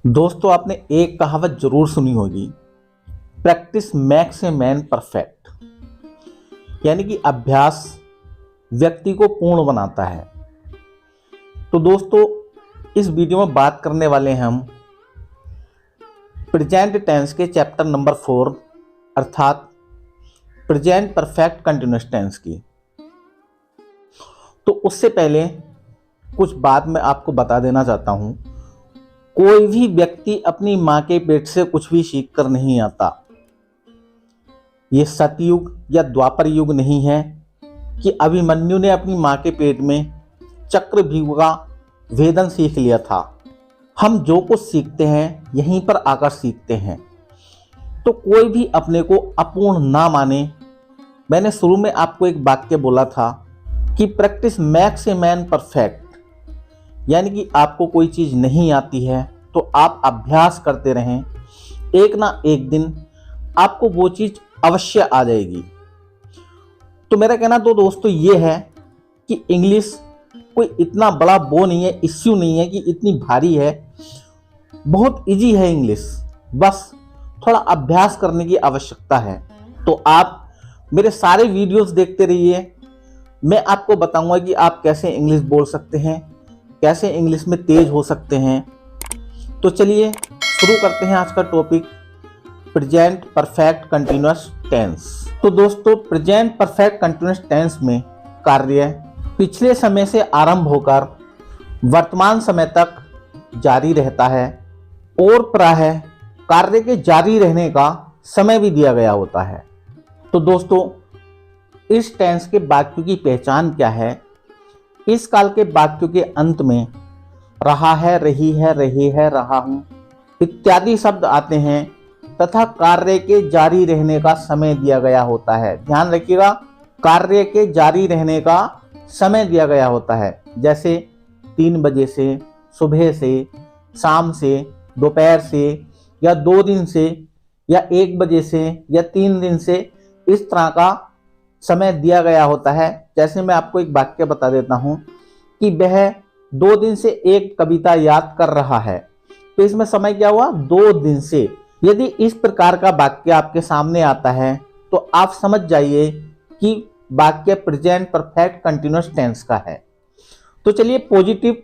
दोस्तों, आपने एक कहावत जरूर सुनी होगी, practice makes a man perfect. यानी कि अभ्यास व्यक्ति को पूर्ण बनाता है। तो दोस्तों, इस वीडियो में बात करने वाले हैं हम प्रेजेंट टेंस के चैप्टर नंबर 4 अर्थात प्रेजेंट परफेक्ट कंटिन्यूअस टेंस की। तो उससे पहले कुछ बात मैं आपको बता देना चाहता हूं। कोई भी व्यक्ति अपनी मां के पेट से कुछ भी सीख कर नहीं आता। ये सतयुग या द्वापर युग नहीं है कि अभिमन्यु ने अपनी मां के पेट में चक्रव्यूह का भेदन सीख लिया था। हम जो कुछ सीखते हैं यहीं पर आकर सीखते हैं। तो कोई भी अपने को अपूर्ण ना माने। मैंने शुरू में आपको एक वाक्य बोला था कि practice makes a man perfect. यानी कि आपको कोई चीज नहीं आती है तो आप अभ्यास करते रहें, एक ना एक दिन आपको वो चीज अवश्य आ जाएगी। तो मेरा कहना तो दोस्तों ये है कि इंग्लिश कोई इतना बड़ा वो नहीं है, इश्यू नहीं है कि इतनी भारी है। बहुत इजी है इंग्लिश, बस थोड़ा अभ्यास करने की आवश्यकता है। तो आप मेरे सारे वीडियोस देखते रहिए। मैं आपको बताऊंगा कि आप कैसे इंग्लिश बोल सकते हैं, कैसे इंग्लिश में तेज हो सकते हैं। तो चलिए शुरू करते हैं आज का topic, present perfect continuous tense. तो दोस्तों, प्रेजेंट परफेक्ट कंटिन्यूअस टेंस में कार्य पिछले समय से आरंभ होकर वर्तमान समय तक जारी रहता है और प्रायः कार्य के जारी रहने का समय भी दिया गया होता है। तो दोस्तों, इस टेंस के वाक्यों की पहचान क्या है? इस काल के वाक्यों के अंत में रहा है, रही है, रहे है, रहा हूं इत्यादि शब्द आते हैं तथा कार्य के जारी रहने का समय दिया गया होता है। ध्यान रखिएगा, कार्य के जारी रहने का समय दिया गया होता है। जैसे 3 बजे से, सुबह से, शाम से, दोपहर से, या 2 दिन से, या 1 बजे से, या 3 दिन से, इस तरह का समय दिया गया होता है। जैसे मैं आपको एक वाक्य बता देता हूं कि वह 2 दिन से एक कविता याद कर रहा है। तो इसमें समय क्या हुआ? 2 दिन से। यदि इस प्रकार का वाक्य आपके सामने आता है तो आप समझ जाइए कि वाक्य प्रेजेंट परफेक्ट कंटिन्यूअस टेंस का है। तो चलिए पॉजिटिव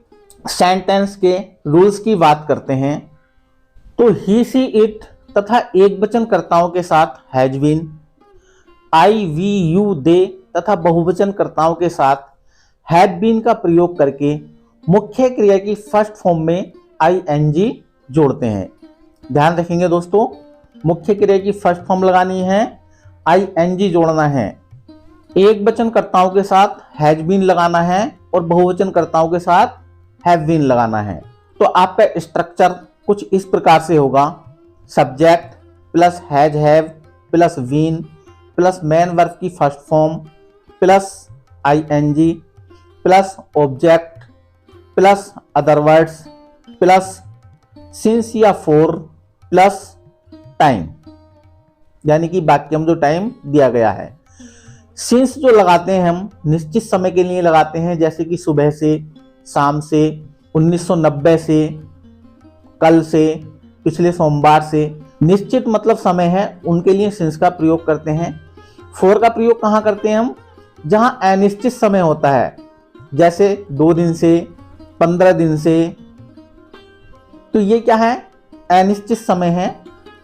सेंटेंस के रूल्स की बात करते हैं। तो ही, सी, इट तथा एक वचन कर्ताओं के साथ has been, I, we, you, they तथा बहुवचन कर्ताओं के साथ हैड बीन का प्रयोग करके मुख्य क्रिया की फर्स्ट फॉर्म में आईएनजी जोड़ते हैं। ध्यान रखेंगे दोस्तों, मुख्य क्रिया की फर्स्ट फॉर्म लगानी है, आईएनजी जोड़ना है। एक वचन कर्ताओं के साथ हैज बीन लगाना है और बहुवचन कर्ताओं के साथ हैव बीन लगाना है। तो आपका स्ट्रक्चर कुछ इस प्रकार से होगा: subject plus has, have plus been plus main verb की first form plus ING plus object plus other words plus since या फॉर प्लस टाइम। यानी कि वाक्य में जो टाइम दिया गया है। सिंस जो लगाते हैं हम निश्चित समय के लिए लगाते हैं, जैसे कि सुबह से, शाम से, 1990 से, कल से, पिछले सोमवार से। निश्चित मतलब समय है, उनके लिए सिंस का प्रयोग करते हैं। फॉर का प्रयोग कहाँ करते हैं हम? जहां अनिश्चित समय होता है, जैसे 2 दिन से, 15 दिन से। तो ये क्या है? अनिश्चित समय है,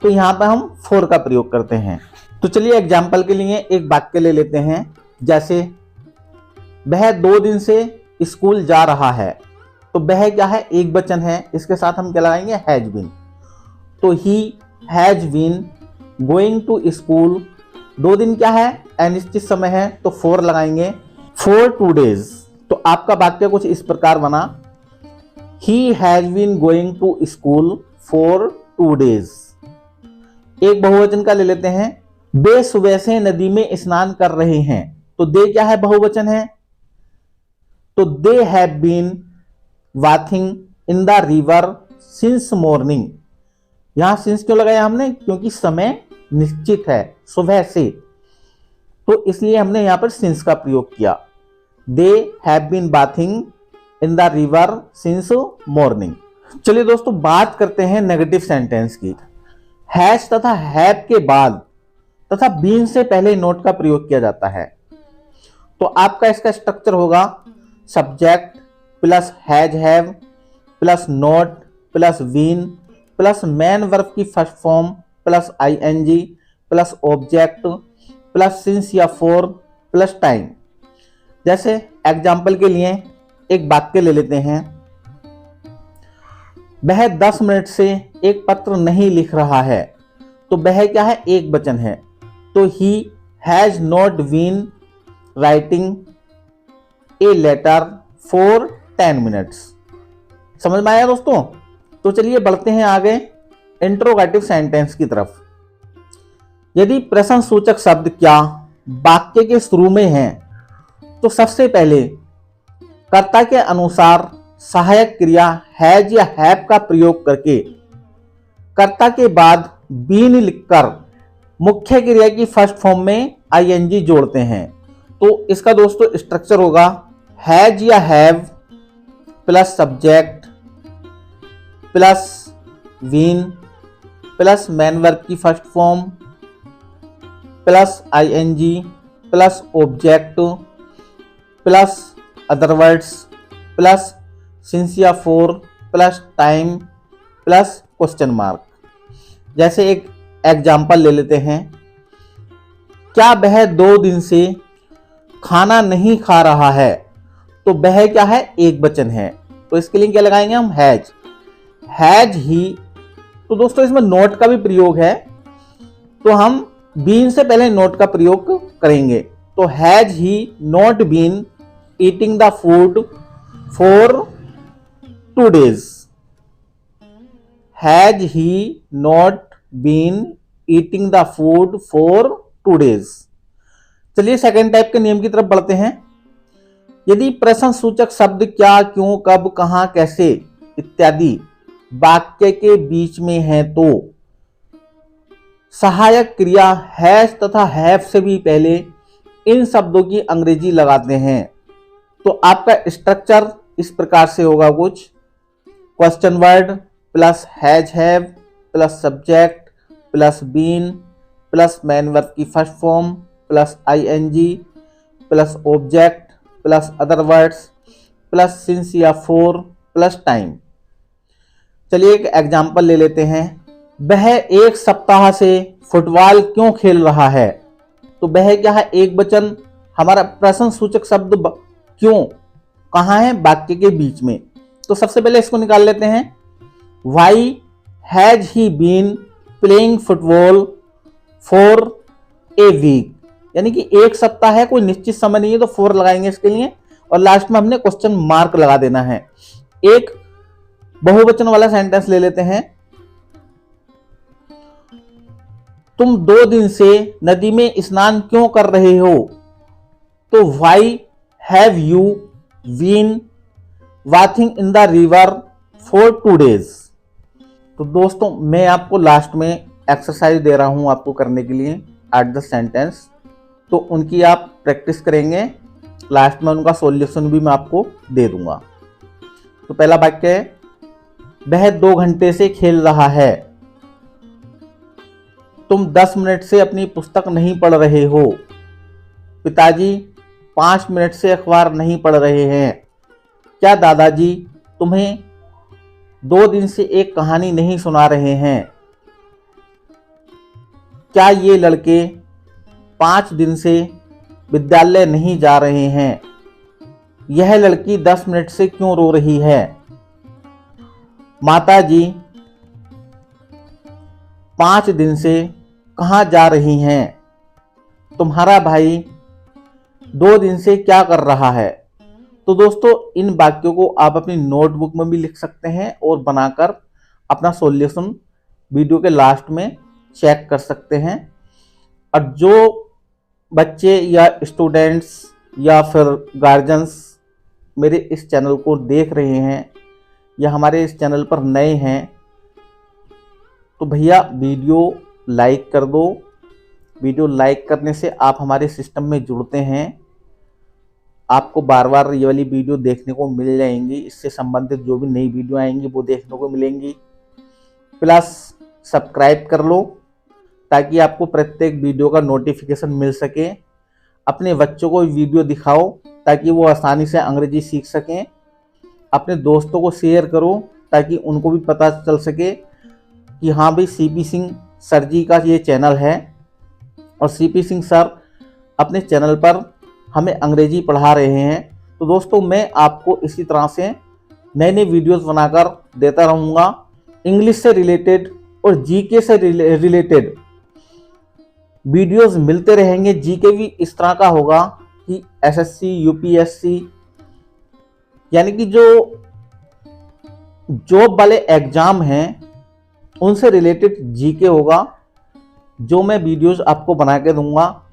तो यहां पर हम फॉर का प्रयोग करते हैं। तो चलिए एग्जाम्पल के लिए एक वाक्य ले लेते हैं। जैसे वह 2 दिन से स्कूल जा रहा है। तो वह क्या है? एक वचन है, इसके साथ हम क्या लगाएंगे? Has been. तो he has been going to school. 2 दिन क्या है? अनिश्चित समय है, तो फॉर लगाएंगे। For 2 days। तो आपका वाक्य कुछ इस प्रकार बना, he has been going to school for 2 days। एक बहुवचन का ले लेते हैं। वे सुबह से नदी में स्नान कर रहे हैं। तो दे क्या है? बहुवचन है, तो they have been bathing in the river since morning. यहां सिंस क्यों लगाया हमने? क्योंकि समय निश्चित है, सुबह से, तो इसलिए हमने यहां पर सिंस का प्रयोग किया। They have been bathing in the river since morning. चलिए दोस्तों, बात करते हैं नेगेटिव सेंटेंस की। हैज तथा हैव के बाद तथा बीन से पहले नोट का प्रयोग किया जाता है। तो आपका इसका स्ट्रक्चर होगा subject plus has have plus not plus been plus main verb की first form plus ING plus object plus since या फॉर प्लस टाइम। जैसे एग्जाम्पल के लिए एक वाक्य ले लेते हैं, वह 10 मिनट से एक पत्र नहीं लिख रहा है। तो वह क्या है, एक वचन है। तो he has not been writing a letter for 10 minutes. समझ में आया दोस्तों? तो चलिए बढ़ते हैं आगे इंट्रोगेटिव सेंटेंस की तरफ। यदि प्रश्न सूचक शब्द क्या वाक्य के शुरू में है तो सबसे पहले कर्ता के अनुसार सहायक क्रिया हैज या हैव का प्रयोग करके कर्ता के बाद बीन लिखकर मुख्य क्रिया की फर्स्ट फॉर्म में आईएनजी जोड़ते हैं। तो इसका दोस्तों स्ट्रक्चर होगा हैज या have plus subject plus been plus main verb की first form plus ING plus object plus other words plus since या for plus time plus question mark. जैसे एक एग्जाम्पल ले लेते हैं, क्या वह 2 दिन से खाना नहीं खा रहा है। तो वह क्या है, एक वचन है। तो इसके लिए क्या लगाएंगे हम, हैज ही। तो दोस्तों इसमें नोट का भी प्रयोग है, तो हम बीन से पहले नोट का प्रयोग करेंगे। तो has he not been eating the food for 2 days। Has he not been eating the food for 2 days। चलिए सेकेंड टाइप के नियम की तरफ बढ़ते हैं। यदि प्रश्न सूचक शब्द क्या, क्यों, कब, कहां, कैसे इत्यादि वाक्य के बीच में है तो सहायक क्रिया हैज तथा हैव से भी पहले इन शब्दों की अंग्रेजी लगाते हैं। तो आपका स्ट्रक्चर इस प्रकार से होगा कुछ, question word plus has have plus subject plus been plus main verb की first form plus ING plus object plus other words plus since या फॉर प्लस टाइम। चलिए एक एग्जाम्पल ले लेते हैं, वह 1 सप्ताह से फुटबॉल क्यों खेल रहा है। तो वह क्या है, एक वचन। हमारा प्रश्न सूचक शब्द क्यों कहाँ है, वाक्य के बीच में। तो सबसे पहले इसको निकाल लेते हैं, why has he been playing football for a week. यानी कि 1 सप्ताह है, कोई निश्चित समय नहीं है, तो 4 लगाएंगे इसके लिए और लास्ट में हमने क्वेश्चन मार्क लगा देना है। एक बहुवचन वाला सेंटेंस ले लेते हैं, तुम 2 दिन से नदी में स्नान क्यों कर रहे हो। तो why have you been bathing in the river for 2 days। तो दोस्तों मैं आपको लास्ट में एक्सरसाइज दे रहा हूं आपको करने के लिए एट द सेंटेंस, तो उनकी आप प्रैक्टिस करेंगे। लास्ट में उनका सॉल्यूशन भी मैं आपको दे दूंगा। तो पहला वाक्य है, वह 2 घंटे से खेल रहा है। तुम 10 मिनट से अपनी पुस्तक नहीं पढ़ रहे हो। पिताजी 5 मिनट से अखबार नहीं पढ़ रहे हैं। क्या दादाजी तुम्हें 2 दिन से एक कहानी नहीं सुना रहे हैं। क्या ये लड़के 5 दिन से विद्यालय नहीं जा रहे हैं। यह लड़की 10 मिनट से क्यों रो रही है। माताजी 5 दिन से कहाँ जा रही हैं। तुम्हारा भाई 2 दिन से क्या कर रहा है। तो दोस्तों इन वाक्यों को आप अपनी नोटबुक में भी लिख सकते हैं और बनाकर अपना सॉल्यूशन वीडियो के लास्ट में चेक कर सकते हैं। और जो बच्चे या स्टूडेंट्स या फिर गार्जियंस मेरे इस चैनल को देख रहे हैं या हमारे इस चैनल पर नए हैं, तो भैया वीडियो लाइक कर दो। वीडियो लाइक करने से आप हमारे सिस्टम में जुड़ते हैं आपको बार बार ये वाली वीडियो देखने को मिल जाएंगी। इससे संबंधित जो भी नई वीडियो आएंगी वो देखने को मिलेंगी। प्लस सब्सक्राइब कर लो ताकि आपको प्रत्येक वीडियो का नोटिफिकेशन मिल सके। अपने बच्चों को वीडियो दिखाओ ताकि वो आसानी से अंग्रेजी सीख सकें। अपने दोस्तों को शेयर करो ताकि उनको भी पता चल सके कि हाँ भाई सीपी सिंह सर जी का ये चैनल है और सीपी सिंह सर अपने चैनल पर हमें अंग्रेजी पढ़ा रहे हैं। तो दोस्तों मैं आपको इसी तरह से नए नए वीडियोस बनाकर देता रहूँगा। इंग्लिश से रिलेटेड और जीके से रिलेटेड वीडियोस मिलते रहेंगे। जीके भी इस तरह का होगा कि एसएससी यूपीएससी यानी कि जो जॉब वाले एग्जाम हैं उनसे रिलेटेड जीके होगा, जो मैं वीडियोस आपको बना के दूंगा।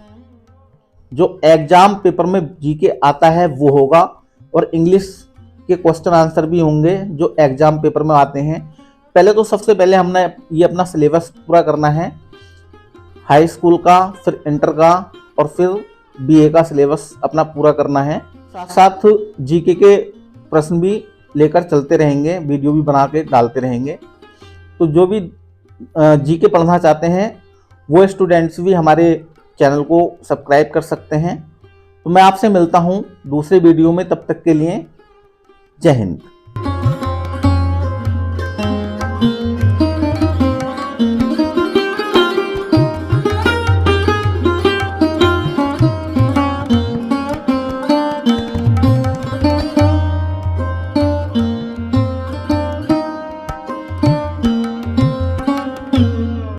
जो एग्जाम पेपर में जीके आता है वो होगा और इंग्लिश के क्वेश्चन आंसर भी होंगे जो एग्जाम पेपर में आते हैं। पहले तो सबसे पहले हमने ये अपना सिलेबस पूरा करना है, हाई स्कूल का, फिर इंटर का और फिर बीए का सिलेबस अपना पूरा करना है। साथ साथ जीके के प्रश्न भी लेकर चलते रहेंगे, वीडियो भी बना के डालते रहेंगे। तो जो भी जीके पढ़ना चाहते हैं वो स्टूडेंट्स भी हमारे चैनल को सब्सक्राइब कर सकते हैं। तो मैं आपसे मिलता हूँ दूसरे वीडियो में, तब तक के लिए जय हिंद।